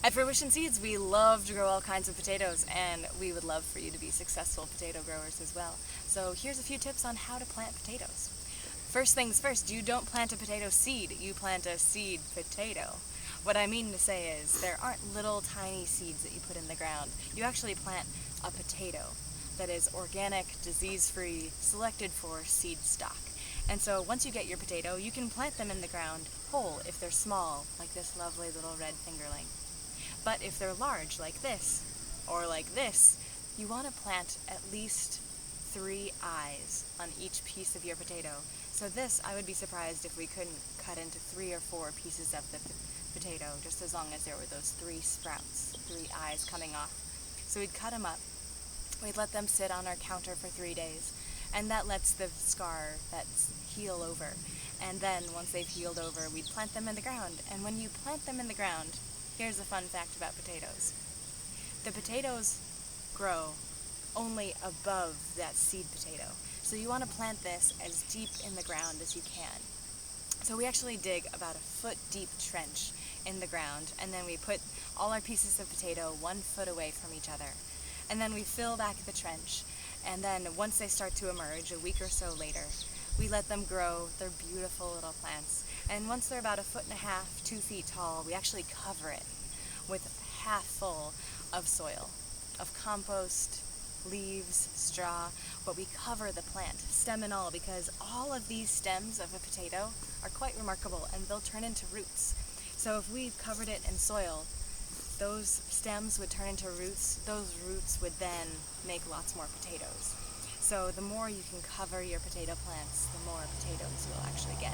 At Fruition Seeds, we love to grow all kinds of potatoes, and we would love for you to be successful potato growers as well. So here's a few tips on how to plant potatoes. First things first, you don't plant a potato seed, you plant a seed potato. What I mean to say is there aren't little tiny seeds that you put in the ground. You actually plant a potato that is organic, disease-free, selected for seed stock. And so once you get your potato, you can plant them in the ground whole if they're small, like this lovely little red fingerling. But if they're large, like this, or like this, you want to plant at least 3 eyes on each piece of your potato. So this, I would be surprised if we couldn't cut into 3 or 4 pieces of the potato, just as long as there were those 3 sprouts, 3 eyes coming off. So we'd cut them up, we'd let them sit on our counter for 3 days, and that lets the scar heal over. And then, once they've healed over, we'd plant them in the ground. And when you plant them in the ground, here's a fun fact about potatoes. The potatoes grow only above that seed potato. So you want to plant this as deep in the ground as you can. So we actually dig about a foot deep trench in the ground, and then we put all our pieces of potato 1 foot away from each other. And then we fill back the trench, and then once they start to emerge, a week or so later, we let them grow. They're beautiful little plants. And once they're about 1.5 feet, 2 feet tall, we actually cover it with half full of soil, of compost, leaves, straw, but we cover the plant, stem and all, because all of these stems of a potato are quite remarkable, and they'll turn into roots. So if we covered it in soil, those stems would turn into roots. Those roots would then make lots more potatoes. So the more you can cover your potato plants, the more potatoes you'll actually get.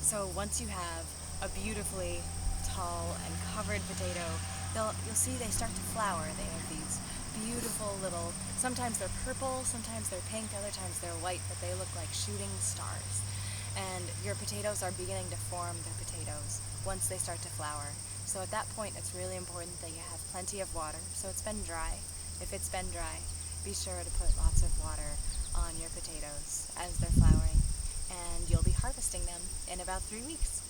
So once you have a beautifully tall and covered potato, you'll see they start to flower. They have these beautiful little, sometimes they're purple, sometimes they're pink, other times they're white, but they look like shooting stars. And your potatoes are beginning to form their potatoes once they start to flower. So at that point, it's really important that you have plenty of water. So it's been dry. If it's been dry, be sure to put lots of water on your potatoes as they're flowering, and you'll be harvesting them in about 3 weeks.